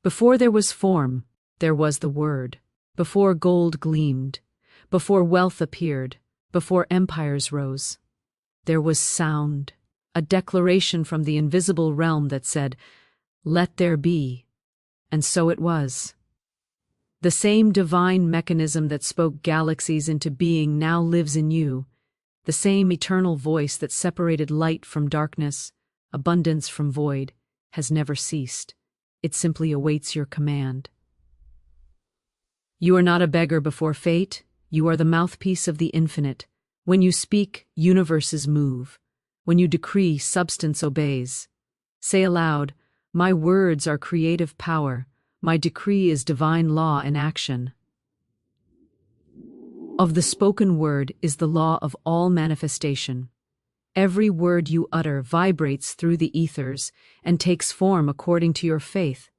Before there was form, there was the Word. Before gold gleamed, before wealth appeared, before empires rose, there was sound, a declaration from the invisible realm that said, "Let there be." And so it was. The same divine mechanism that spoke galaxies into being now lives in you, the same eternal voice that separated light from darkness, abundance from void, has never ceased. It simply awaits your command. You are not a beggar before fate, you are the mouthpiece of the infinite. When you speak, universes move. When you decree, substance obeys. Say aloud, "My words are creative power. My decree is divine law in action." Of the spoken word is the law of all manifestation. Every word you utter vibrates through the ethers and takes form according to your faith.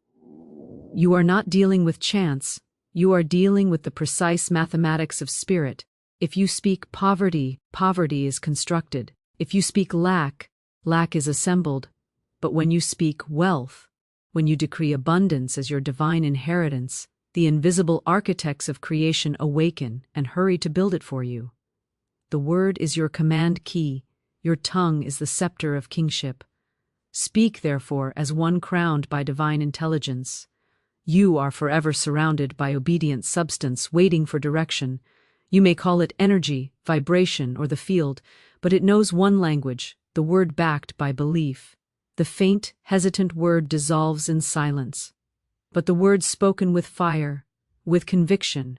You are not dealing with chance, you are dealing with the precise mathematics of spirit. If you speak poverty, poverty is constructed. If you speak lack, lack is assembled. But when you speak wealth, when you decree abundance as your divine inheritance, the invisible architects of creation awaken and hurry to build it for you. The word is your command key, your tongue is the scepter of kingship. Speak, therefore, as one crowned by divine intelligence. You are forever surrounded by obedient substance waiting for direction. You may call it energy, vibration, or the field, but it knows one language, the word backed by belief. The faint, hesitant word dissolves in silence. But the word spoken with fire, with conviction,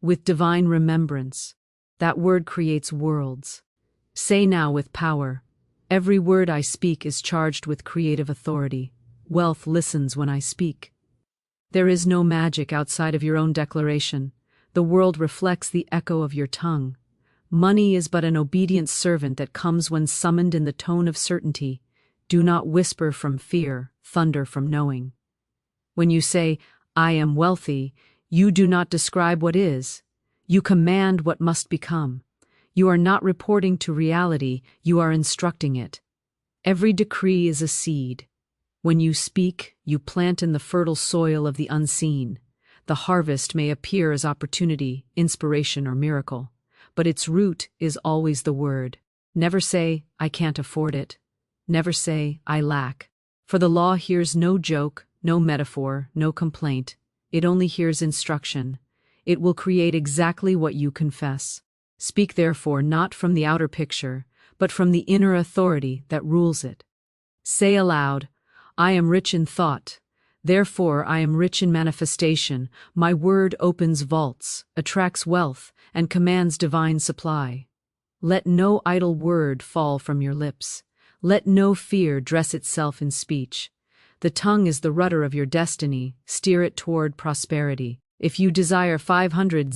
with divine remembrance, that word creates worlds. Say now with power, "Every word I speak is charged with creative authority. Wealth listens when I speak." There is no magic outside of your own declaration. The world reflects the echo of your tongue. Money is but an obedient servant that comes when summoned in the tone of certainty. Do not whisper from fear, thunder from knowing. When you say, "I am wealthy," you do not describe what is. You command what must become. You are not reporting to reality, you are instructing it. Every decree is a seed. When you speak, you plant in the fertile soil of the unseen. The harvest may appear as opportunity, inspiration, or miracle, but its root is always the word. Never say, "I can't afford it." Never say, "I lack." For the law hears no joke, no metaphor, no complaint. It only hears instruction. It will create exactly what you confess. Speak therefore not from the outer picture, but from the inner authority that rules it. Say aloud, "I am rich in thought. Therefore I am rich in manifestation. My word opens vaults, attracts wealth, and commands divine supply." Let no idle word fall from your lips. Let no fear dress itself in speech. The tongue is the rudder of your destiny. Steer it toward prosperity. If you desire 500,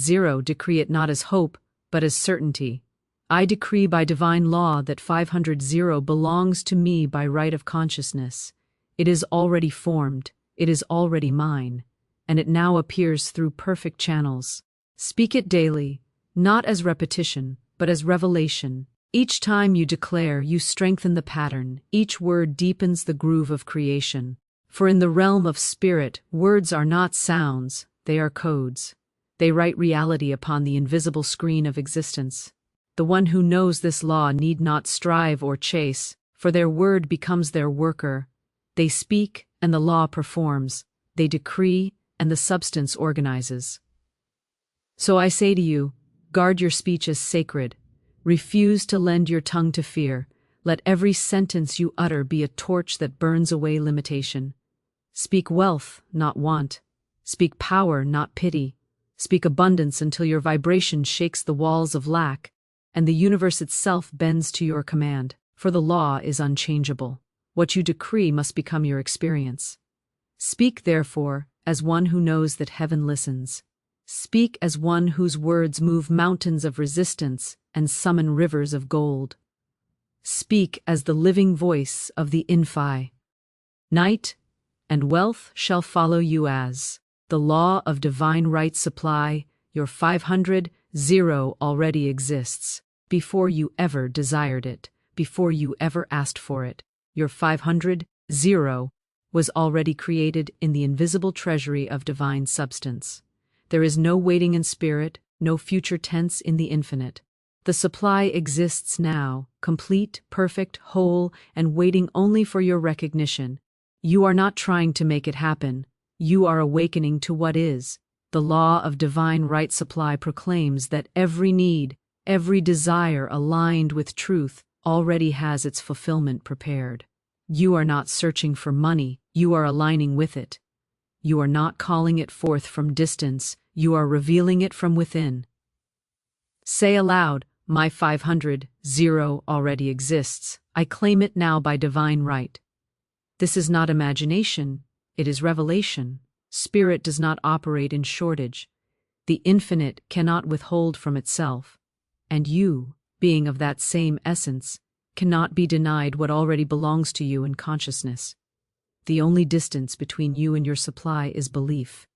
decree it not as hope, but as certainty. I decree by divine law that 500 belongs to me by right of consciousness. It is already formed, it is already mine, and it now appears through perfect channels. Speak it daily, not as repetition, but as revelation. Each time you declare, you strengthen the pattern. Each word deepens the groove of creation. For in the realm of spirit, words are not sounds, they are codes. They write reality upon the invisible screen of existence. The one who knows this law need not strive or chase, for their word becomes their worker. They speak, and the law performs. They decree, and the substance organizes. So I say to you, guard your speech as sacred. Refuse to lend your tongue to fear. Let every sentence you utter be a torch that burns away limitation. Speak wealth, not want. Speak power, not pity. Speak abundance until your vibration shakes the walls of lack, and the universe itself bends to your command, for the law is unchangeable. What you decree must become your experience. Speak, therefore, as one who knows that heaven listens. Speak as one whose words move mountains of resistance and summon rivers of gold. Speak as the living voice of the Infi. Night and wealth shall follow you as the law of divine right supply. Your 500 already exists, before you ever desired it, before you ever asked for it. Your 500 was already created in the invisible treasury of divine substance. There is no waiting in spirit, no future tense in the infinite. The supply exists now, complete, perfect, whole, and waiting only for your recognition. You are not trying to make it happen. You are awakening to what is. The law of divine right supply proclaims that every need, every desire aligned with truth already has its fulfillment prepared. You are not searching for money, you are aligning with it. You are not calling it forth from distance, you are revealing it from within. Say aloud, my 500 already exists. I claim it now by divine right. This is not imagination, it is revelation. Spirit does not operate in shortage. The infinite cannot withhold from itself. And you, being of that same essence, cannot be denied what already belongs to you in consciousness. The only distance between you and your supply is belief.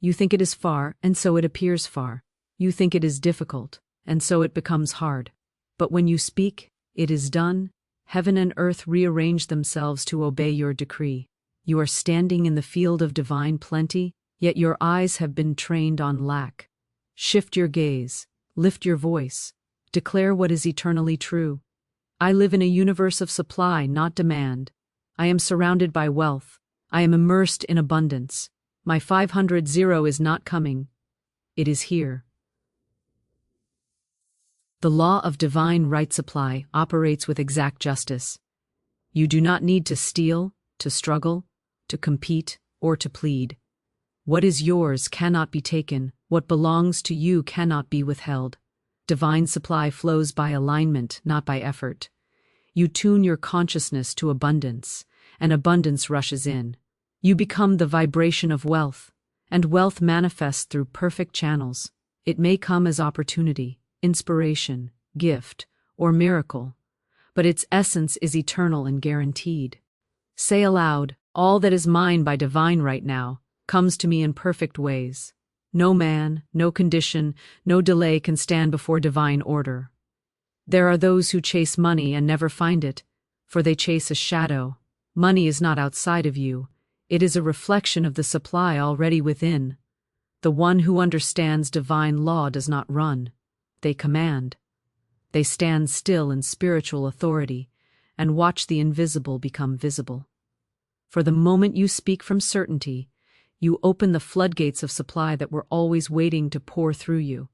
You think it is far, and so it appears far. You think it is difficult, and so it becomes hard. But when you speak, it is done. Heaven and earth rearrange themselves to obey your decree. You are standing in the field of divine plenty, yet your eyes have been trained on lack. Shift your gaze, lift your voice, declare what is eternally true. I live in a universe of supply, not demand. I am surrounded by wealth. I am immersed in abundance. My 500 is not coming. It is here. The law of divine right supply operates with exact justice. You do not need to steal, to struggle, to compete, or to plead. What is yours cannot be taken. What belongs to you cannot be withheld. Divine supply flows by alignment, not by effort. You tune your consciousness to abundance, and abundance rushes in. You become the vibration of wealth, and wealth manifests through perfect channels. It may come as opportunity, inspiration, gift, or miracle, but its essence is eternal and guaranteed. Say aloud, all that is mine by divine right now comes to me in perfect ways. No man, no condition, no delay can stand before divine order. There are those who chase money and never find it, for they chase a shadow. Money is not outside of you. It is a reflection of the supply already within. The one who understands divine law does not run. They command. They stand still in spiritual authority and watch the invisible become visible. For the moment you speak from certainty, you open the floodgates of supply that were always waiting to pour through you.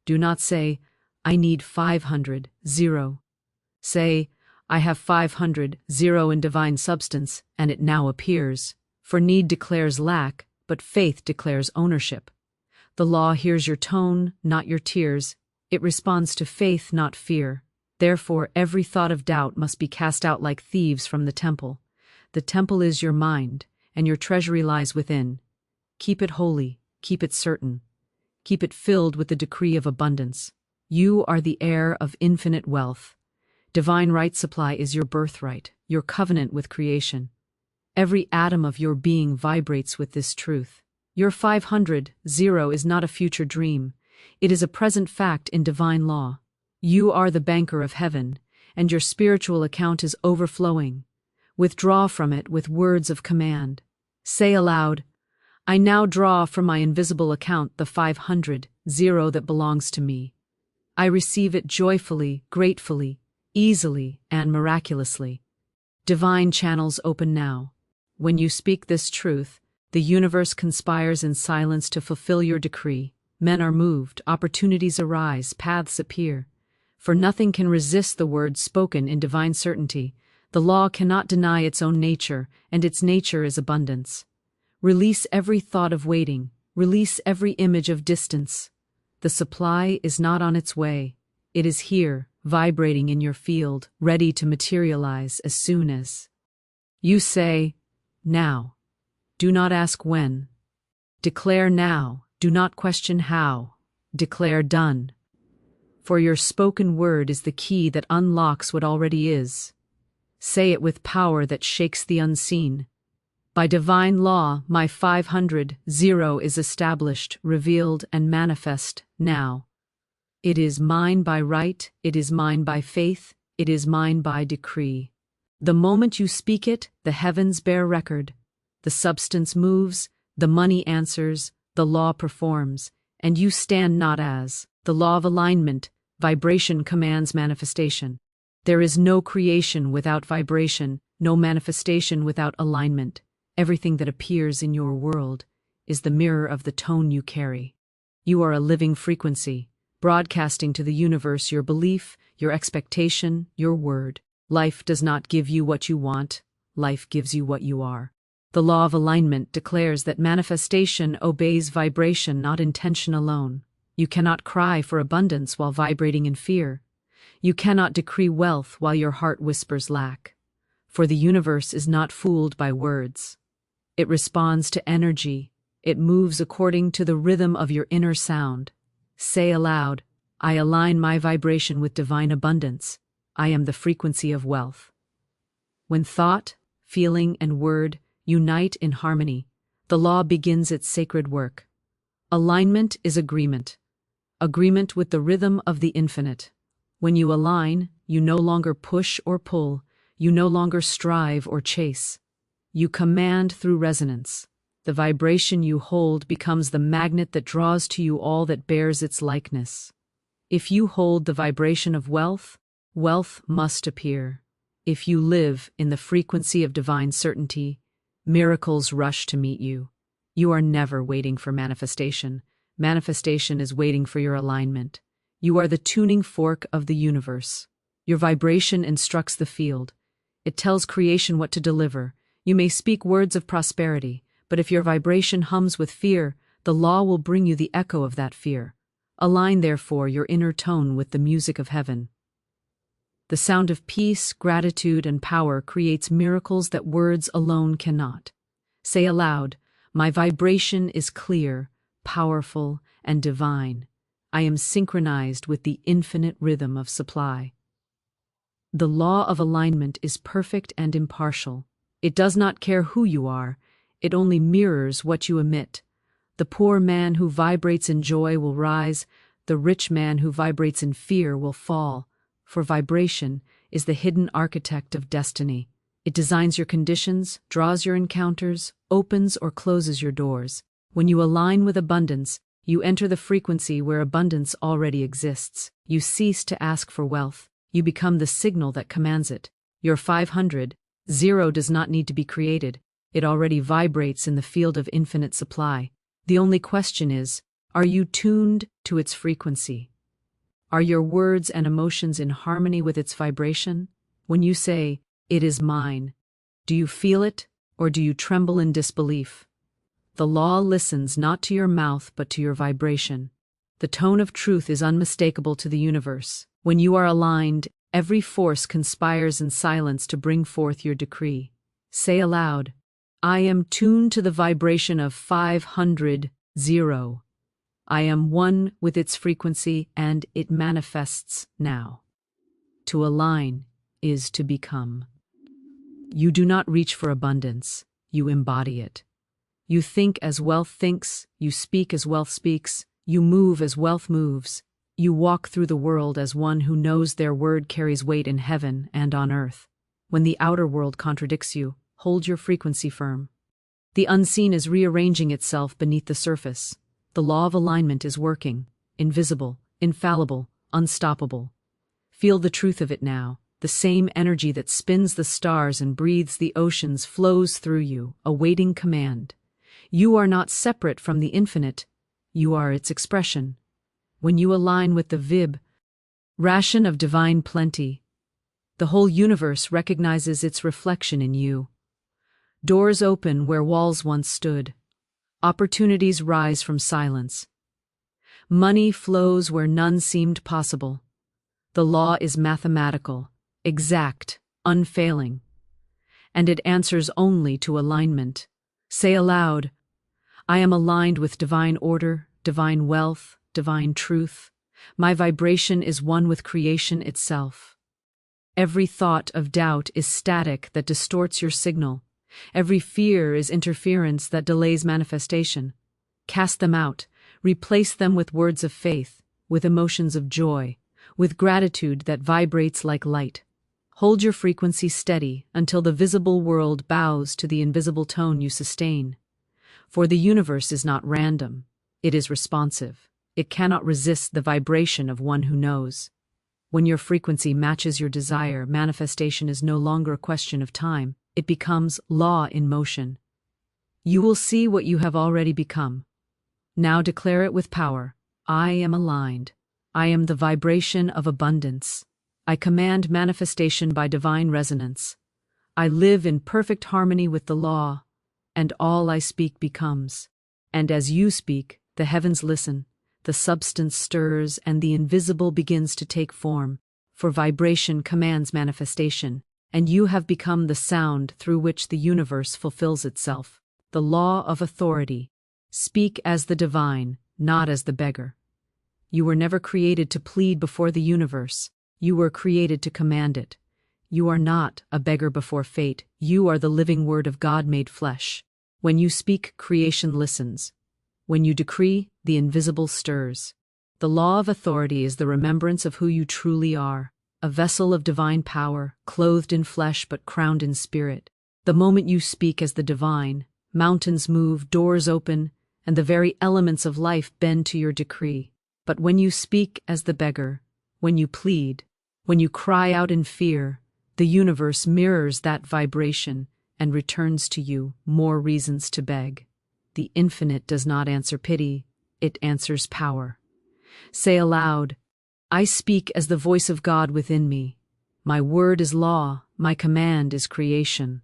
Do not say, I need 500. Say, I have 500 in divine substance, and it now appears. For need declares lack, but faith declares ownership. The law hears your tone, not your tears. It responds to faith, not fear. Therefore, every thought of doubt must be cast out like thieves from the temple. The temple is your mind, and your treasury lies within. Keep it holy, keep it certain. Keep it filled with the decree of abundance. You are the heir of infinite wealth. Divine right supply is your birthright, your covenant with creation. Every atom of your being vibrates with this truth. Your 500 is not a future dream. It is a present fact in divine law. You are the banker of heaven, and your spiritual account is overflowing. Withdraw from it with words of command. Say aloud, I now draw from my invisible account the 500 that belongs to me. I receive it joyfully, gratefully, easily, and miraculously. Divine channels open now. When you speak this truth, the universe conspires in silence to fulfill your decree. Men are moved, opportunities arise, paths appear. For nothing can resist the words spoken in divine certainty. The law cannot deny its own nature, and its nature is abundance. Release every thought of waiting. Release every image of distance. The supply is not on its way. It is here, vibrating in your field, ready to materialize as soon as you say, now. Do not ask when. Declare now. Do not question how. Declare done. For your spoken word is the key that unlocks what already is. Say it with power that shakes the unseen. By divine law, my 500 is established, revealed, and manifest now. It is mine by right, it is mine by faith, it is mine by decree. The moment you speak it, the heavens bear record. The substance moves, the money answers, the law performs, and you stand not as. The law of alignment, vibration commands manifestation. There is no creation without vibration, no manifestation without alignment. Everything that appears in your world is the mirror of the tone you carry. You are a living frequency, broadcasting to the universe your belief, your expectation, your word. Life does not give you what you want, life gives you what you are. The law of alignment declares that manifestation obeys vibration, not intention alone. You cannot cry for abundance while vibrating in fear. You cannot decree wealth while your heart whispers lack. For the universe is not fooled by words. It responds to energy. It moves according to the rhythm of your inner sound. Say aloud, I align my vibration with divine abundance. I am the frequency of wealth. When thought, feeling, and word unite in harmony, the law begins its sacred work. Alignment is agreement. Agreement with the rhythm of the infinite. When you align, you no longer push or pull, you no longer strive or chase. You command through resonance. The vibration you hold becomes the magnet that draws to you all that bears its likeness. If you hold the vibration of wealth, wealth must appear. If you live in the frequency of divine certainty, miracles rush to meet you. You are never waiting for manifestation. Manifestation is waiting for your alignment. You are the tuning fork of the universe. Your vibration instructs the field. It tells creation what to deliver. You may speak words of prosperity, but if your vibration hums with fear, the law will bring you the echo of that fear. Align, therefore, your inner tone with the music of heaven. The sound of peace, gratitude, and power creates miracles that words alone cannot. Say aloud, my vibration is clear, powerful, and divine. I am synchronized with the infinite rhythm of supply. The law of alignment is perfect and impartial. It does not care who you are, it only mirrors what you emit. The poor man who vibrates in joy will rise, the rich man who vibrates in fear will fall. For vibration is the hidden architect of destiny. It designs your conditions, draws your encounters, opens or closes your doors. When you align with abundance, you enter the frequency where abundance already exists. You cease to ask for wealth. You become the signal that commands it. Your 500, zero does not need to be created. It already vibrates in the field of infinite supply. The only question is, are you tuned to its frequency? Are your words and emotions in harmony with its vibration? When you say, it is mine, do you feel it, or do you tremble in disbelief? The law listens not to your mouth but to your vibration. The tone of truth is unmistakable to the universe. When you are aligned, every force conspires in silence to bring forth your decree. Say aloud, I am tuned to the vibration of 500, zero. I am one with its frequency and it manifests now. To align is to become. You do not reach for abundance, you embody it. You think as wealth thinks, you speak as wealth speaks, you move as wealth moves. You walk through the world as one who knows their word carries weight in heaven and on earth. When the outer world contradicts you, hold your frequency firm. The unseen is rearranging itself beneath the surface. The law of alignment is working, invisible, infallible, unstoppable. Feel the truth of it now. The same energy that spins the stars and breathes the oceans flows through you, awaiting command. You are not separate from the infinite. You are its expression. When you align with the vibration of divine plenty, the whole universe recognizes its reflection in you. Doors open where walls once stood. Opportunities rise from silence. Money flows where none seemed possible. The law is mathematical, exact, unfailing, and it answers only to alignment. Say aloud, I am aligned with divine order, divine wealth, divine truth. My vibration is one with creation itself. Every thought of doubt is static that distorts your signal. Every fear is interference that delays manifestation. Cast them out, replace them with words of faith, with emotions of joy, with gratitude that vibrates like light. Hold your frequency steady until the visible world bows to the invisible tone you sustain. For the universe is not random, it is responsive. It cannot resist the vibration of one who knows. When your frequency matches your desire, manifestation is no longer a question of time. It becomes law in motion. You will see what you have already become. Now declare it with power. I am aligned. I am the vibration of abundance. I command manifestation by divine resonance. I live in perfect harmony with the law, and all I speak becomes. And as you speak, the heavens listen, the substance stirs, and the invisible begins to take form, for vibration commands manifestation, and you have become the sound through which the universe fulfills itself. The law of authority. Speak as the divine, not as the beggar. You were never created to plead before the universe. You were created to command it. You are not a beggar before fate. You are the living word of God made flesh. When you speak, creation listens. When you decree, the invisible stirs. The law of authority is the remembrance of who you truly are, a vessel of divine power, clothed in flesh but crowned in spirit. The moment you speak as the divine, mountains move, doors open, and the very elements of life bend to your decree. But when you speak as the beggar, when you plead, when you cry out in fear, the universe mirrors that vibration and returns to you more reasons to beg. The infinite does not answer pity, it answers power. Say aloud, I speak as the voice of God within me. My word is law, my command is creation.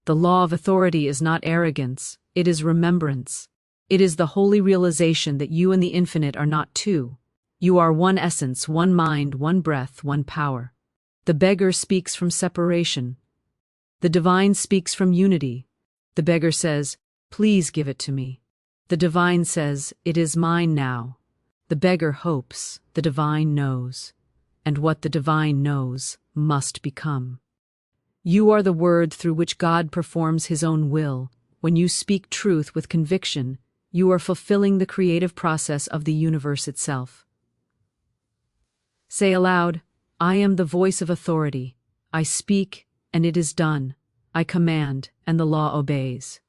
The law of authority is not arrogance, it is remembrance. It is the holy realization that you and the infinite are not two. You are one essence, one mind, one breath, one power. The beggar speaks from separation. The divine speaks from unity. The beggar says, please give it to me. The divine says, it is mine now. The beggar hopes, the divine knows. And what the divine knows must become. You are the word through which God performs his own will. When you speak truth with conviction, you are fulfilling the creative process of the universe itself. Say aloud, I am the voice of authority. I speak, and it is done. I command, and the law obeys.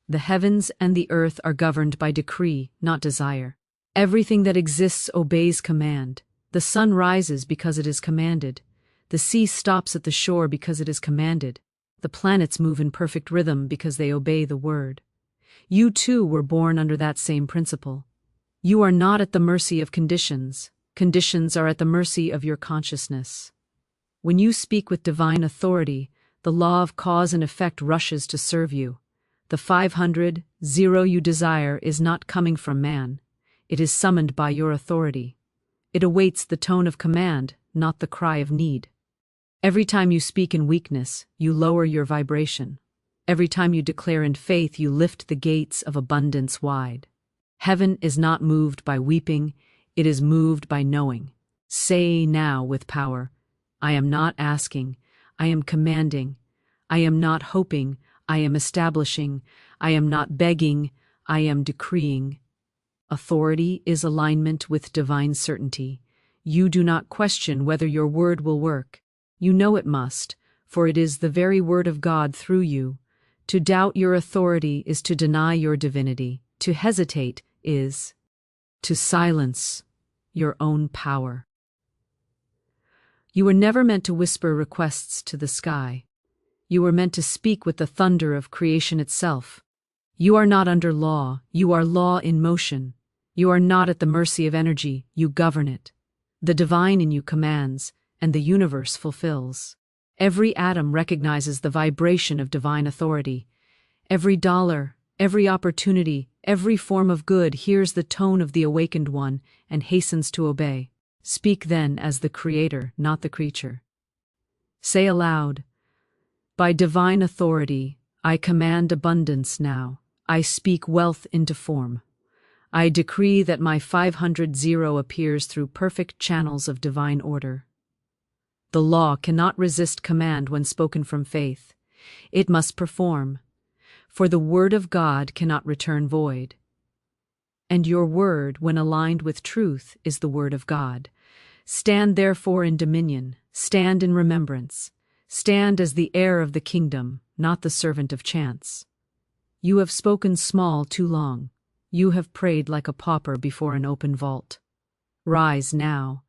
The heavens and the earth are governed by decree, not desire. Everything that exists obeys command. The sun rises because it is commanded. The sea stops at the shore because it is commanded. The planets move in perfect rhythm because they obey the word. You too were born under that same principle. You are not at the mercy of conditions. Conditions are at the mercy of your consciousness. When you speak with divine authority, the law of cause and effect rushes to serve you. The 500 you desire is not coming from man. It is summoned by your authority. It awaits the tone of command, not the cry of need. Every time you speak in weakness, you lower your vibration. Every time you declare in faith, you lift the gates of abundance wide. Heaven is not moved by weeping, it is moved by knowing. Say now with power, I am not asking, I am commanding. I am not hoping, I am establishing. I am not begging, I am decreeing. Authority is alignment with divine certainty. You do not question whether your word will work. You know it must, for it is the very word of God through you. To doubt your authority is to deny your divinity. To hesitate is to silence your own power. You were never meant to whisper requests to the sky. You were meant to speak with the thunder of creation itself. You are not under law, you are law in motion. You are not at the mercy of energy, you govern it. The divine in you commands, and the universe fulfills. Every atom recognizes the vibration of divine authority. Every dollar, every opportunity, every form of good hears the tone of the awakened one and hastens to obey. Speak then as the creator, not the creature. Say aloud, by divine authority, I command abundance now. I speak wealth into form. I decree that my 500 appears through perfect channels of divine order. The law cannot resist command when spoken from faith. It must perform, for the word of God cannot return void. And your word, when aligned with truth, is the word of God. Stand therefore in dominion, stand in remembrance, Stand as the heir of the kingdom, not the servant of chance. You have spoken small too long. You have prayed like a pauper before an open vault. Rise now.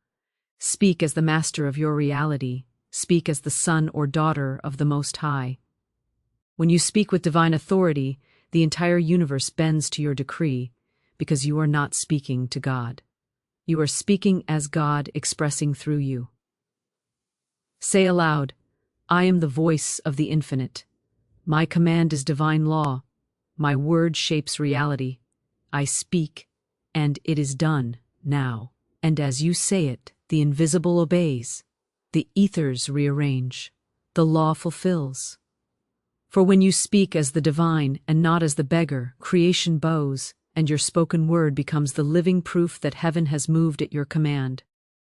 Speak as the master of your reality. Speak as the son or daughter of the Most High. When you speak with divine authority, the entire universe bends to your decree, because you are not speaking to God. You are speaking as God expressing through you. Say aloud, I am the voice of the infinite. My command is divine law. My word shapes reality. I speak, and it is done, now. And as you say it, the invisible obeys. The ethers rearrange. The law fulfills. For when you speak as the divine and not as the beggar, creation bows, and your spoken word becomes the living proof that heaven has moved at your command.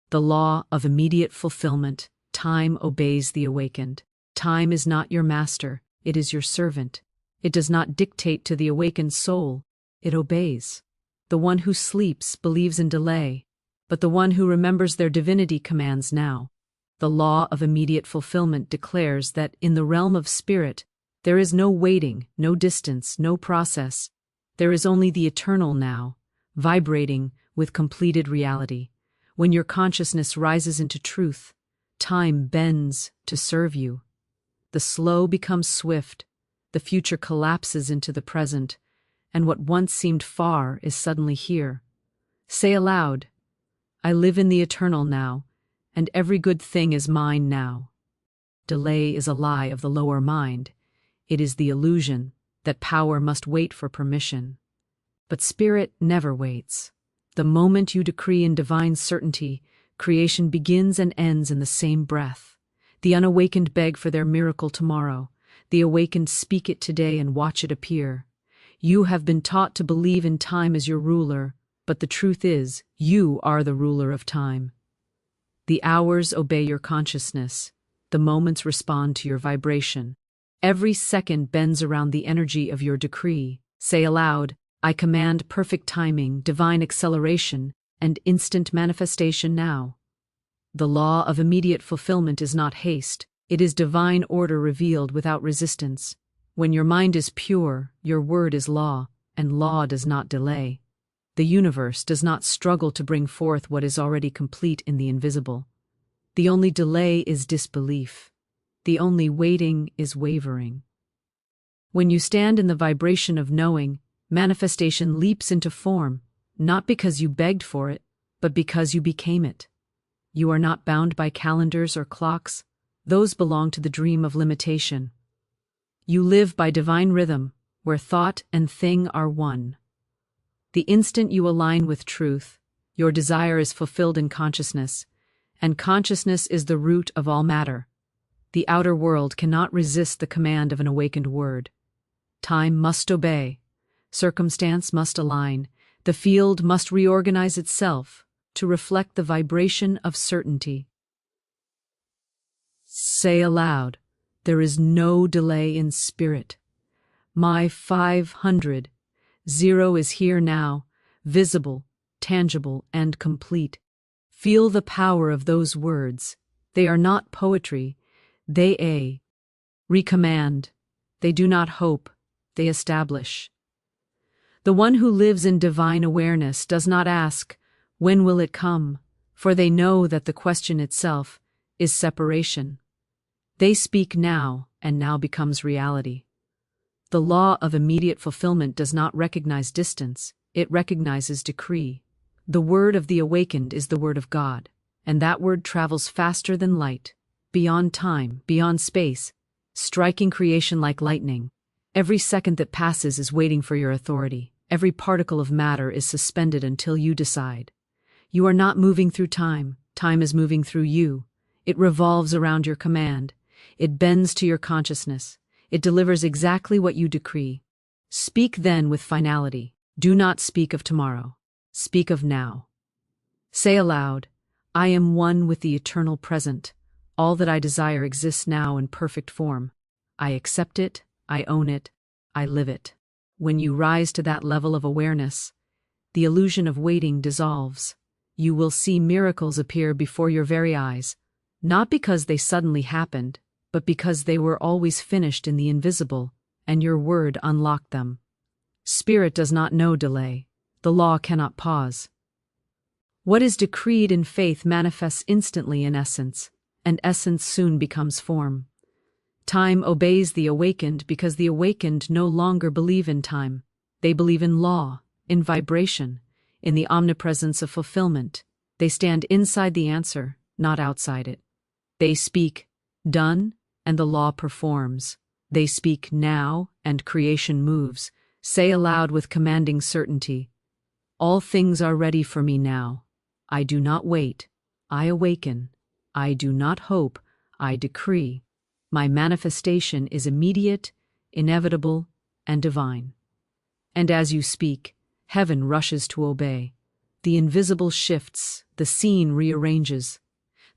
The law of immediate fulfillment. Time obeys the awakened. Time is not your master, it is your servant. It does not dictate to the awakened soul, it obeys. The one who sleeps believes in delay, but the one who remembers their divinity commands now. The law of immediate fulfillment declares that in the realm of spirit, there is no waiting, no distance, no process. There is only the eternal now, vibrating with completed reality. When your consciousness rises into truth, time bends to serve you. The slow becomes swift, the future collapses into the present, and what once seemed far is suddenly here. Say aloud, I live in the eternal now, and every good thing is mine now. Delay is a lie of the lower mind. It is the illusion that power must wait for permission. But spirit never waits. The moment you decree in divine certainty, creation begins and ends in the same breath. The unawakened beg for their miracle tomorrow. The awakened speak it today and watch it appear. You have been taught to believe in time as your ruler, but the truth is, you are the ruler of time. The hours obey your consciousness. The moments respond to your vibration. Every second bends around the energy of your decree. Say aloud, I command perfect timing, divine acceleration, and instant manifestation now. The law of immediate fulfillment is not haste, it is divine order revealed without resistance. When your mind is pure, your word is law, and law does not delay. The universe does not struggle to bring forth what is already complete in the invisible. The only delay is disbelief. The only waiting is wavering. When you stand in the vibration of knowing, manifestation leaps into form, not because you begged for it, but because you became it. You are not bound by calendars or clocks. Those belong to the dream of limitation. You live by divine rhythm, where thought and thing are one. The instant you align with truth, your desire is fulfilled in consciousness, and consciousness is the root of all matter. The outer world cannot resist the command of an awakened word. Time must obey. Circumstance must align. The field must reorganize itself to reflect the vibration of certainty. Say aloud, there is no delay in spirit. My 500 is here now, visible, tangible, and complete. Feel the power of those words. They are not poetry. They recommand. They do not hope. They establish. The one who lives in divine awareness does not ask, when will it come? For they know that the question itself is separation. They speak now, and now becomes reality. The law of immediate fulfillment does not recognize distance, it recognizes decree. The word of the awakened is the word of God, and that word travels faster than light, beyond time, beyond space, striking creation like lightning. Every second that passes is waiting for your authority. Every particle of matter is suspended until you decide. You are not moving through time. Time is moving through you. It revolves around your command. It bends to your consciousness. It delivers exactly what you decree. Speak then with finality. Do not speak of tomorrow. Speak of now. Say aloud, I am one with the eternal present. All that I desire exists now in perfect form. I accept it, I own it, I live it. When you rise to that level of awareness, the illusion of waiting dissolves. You will see miracles appear before your very eyes, not because they suddenly happened, but because they were always finished in the invisible, and your word unlocked them. Spirit does not know delay. The law cannot pause. What is decreed in faith manifests instantly in essence, and essence soon becomes form. Time obeys the awakened because the awakened no longer believe in time. They believe in law, in vibration, in the omnipresence of fulfillment. They stand inside the answer, not outside it. They speak, done, and the law performs. They speak now, and creation moves. Say aloud with commanding certainty, all things are ready for me now. I do not wait. I awaken. I do not hope. I decree. My manifestation is immediate, inevitable, and divine. And as you speak, heaven rushes to obey. The invisible shifts, the scene rearranges.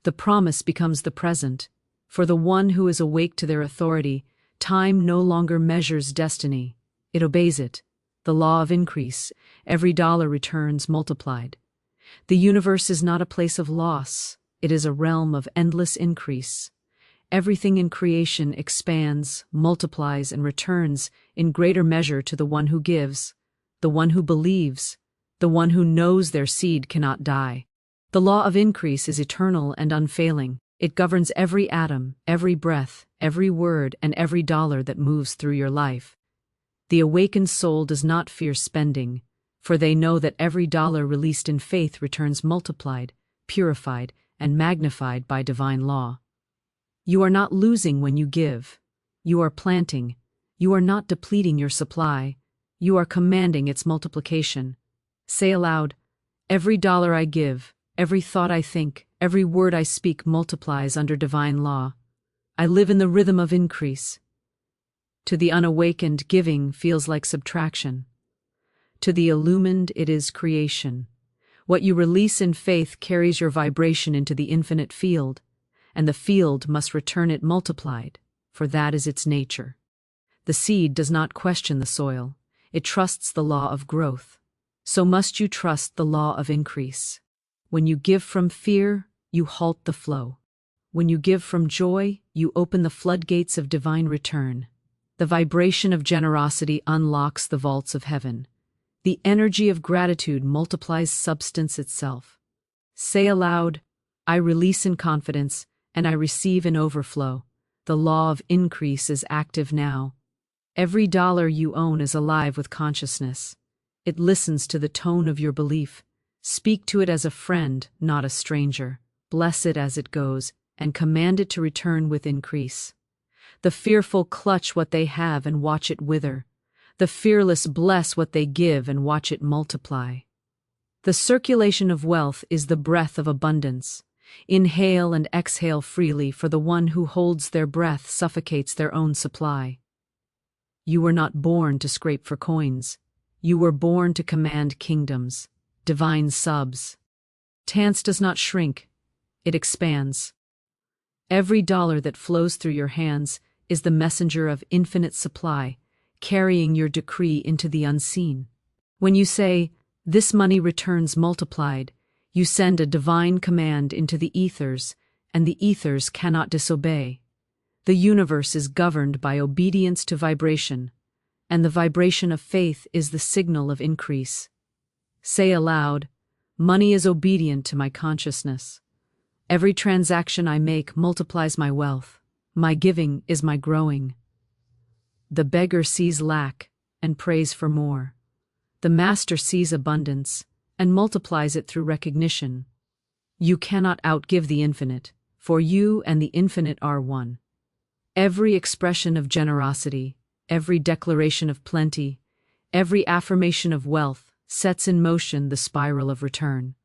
The promise becomes the present. For the one who is awake to their authority, time no longer measures destiny. It obeys it. The law of increase. Every dollar returns multiplied. The universe is not a place of loss. It is a realm of endless increase. Everything in creation expands, multiplies, and returns in greater measure to the one who gives, the one who believes, the one who knows their seed cannot die. The law of increase is eternal and unfailing. It governs every atom, every breath, every word, and every dollar that moves through your life. The awakened soul does not fear spending, for they know that every dollar released in faith returns multiplied, purified, and magnified by divine law. You are not losing when you give. You are planting. You are not depleting your supply. You are commanding its multiplication. Say aloud, every dollar I give, every thought I think, every word I speak multiplies under divine law. I live in the rhythm of increase. To the unawakened, giving feels like subtraction. To the illumined, it is creation. What you release in faith carries your vibration into the infinite field, and the field must return it multiplied, for that is its nature. The seed does not question the soil. It trusts the law of growth. So must you trust the law of increase. When you give from fear, you halt the flow. When you give from joy, you open the floodgates of divine return. The vibration of generosity unlocks the vaults of heaven. The energy of gratitude multiplies substance itself. Say aloud, I release in confidence, and I receive in overflow. The law of increase is active now. Every dollar you own is alive with consciousness. It listens to the tone of your belief. Speak to it as a friend, not a stranger. Bless it as it goes, and command it to return with increase. The fearful clutch what they have and watch it wither. The fearless bless what they give and watch it multiply. The circulation of wealth is the breath of abundance. Inhale and exhale freely, for the one who holds their breath suffocates their own supply. You were not born to scrape for coins. You were born to command kingdoms, divine subs. Tance does not shrink, it expands. Every dollar that flows through your hands is the messenger of infinite supply, carrying your decree into the unseen. When you say, this money returns multiplied, you send a divine command into the ethers, and the ethers cannot disobey. The universe is governed by obedience to vibration, and the vibration of faith is the signal of increase. Say aloud, money is obedient to my consciousness. Every transaction I make multiplies my wealth. My giving is my growing. The beggar sees lack and prays for more. The master sees abundance and multiplies it through recognition. You cannot outgive the infinite, for you and the infinite are one. Every expression of generosity, every declaration of plenty, every affirmation of wealth sets in motion the spiral of return.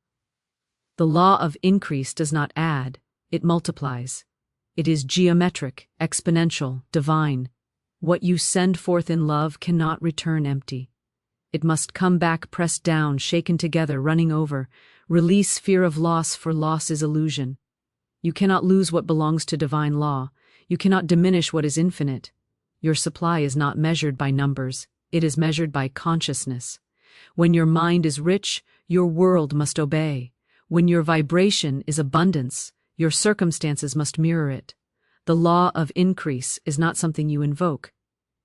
The law of increase does not add, it multiplies. It is geometric, exponential, divine. What you send forth in love cannot return empty. It must come back pressed down, shaken together, running over. Release fear of loss, for loss is illusion. You cannot lose what belongs to divine law. You cannot diminish what is infinite. Your supply is not measured by numbers. It is measured by consciousness. When your mind is rich, your world must obey. When your vibration is abundance, your circumstances must mirror it. The law of increase is not something you invoke.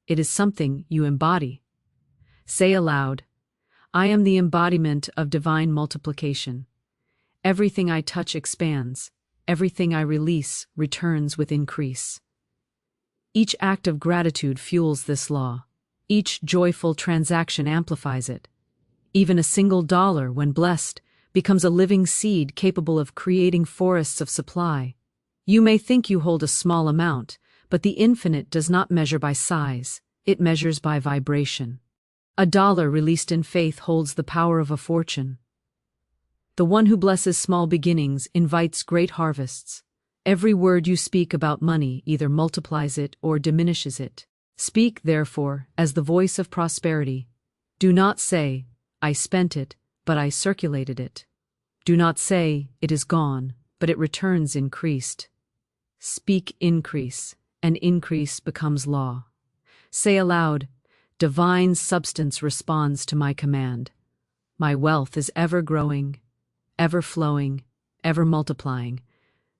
It is something you embody. Say aloud, I am the embodiment of divine multiplication. Everything I touch expands. Everything I release returns with increase. Each act of gratitude fuels this law. Each joyful transaction amplifies it. Even a single dollar, when blessed, becomes a living seed capable of creating forests of supply. You may think you hold a small amount, but the infinite does not measure by size. It measures by vibration. A dollar released in faith holds the power of a fortune. The one who blesses small beginnings invites great harvests. Every word you speak about money either multiplies it or diminishes it. Speak, therefore, as the voice of prosperity. Do not say, I spent it, but I circulated it. Do not say, it is gone, but it returns increased. Speak increase, and increase becomes law. Say aloud, divine substance responds to my command. My wealth is ever growing, ever flowing, ever multiplying.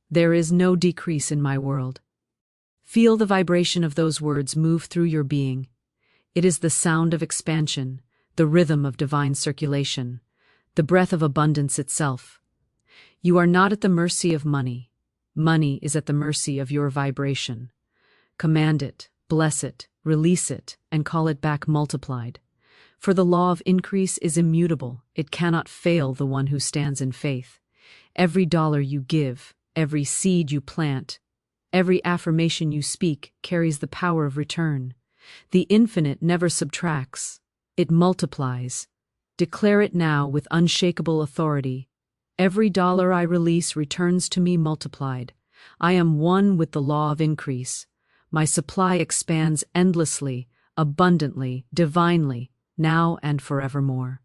There is no decrease in my world. Feel the vibration of those words move through your being. It is the sound of expansion, the rhythm of divine circulation, the breath of abundance itself. You are not at the mercy of money. Money is at the mercy of your vibration. Command it, bless it, release it, and call it back multiplied. For the law of increase is immutable. It cannot fail the one who stands in faith. Every dollar you give, every seed you plant, every affirmation you speak carries the power of return. The infinite never subtracts. It multiplies. Declare it now with unshakable authority. Every dollar I release returns to me multiplied. I am one with the law of increase. My supply expands endlessly, abundantly, divinely, now and forevermore.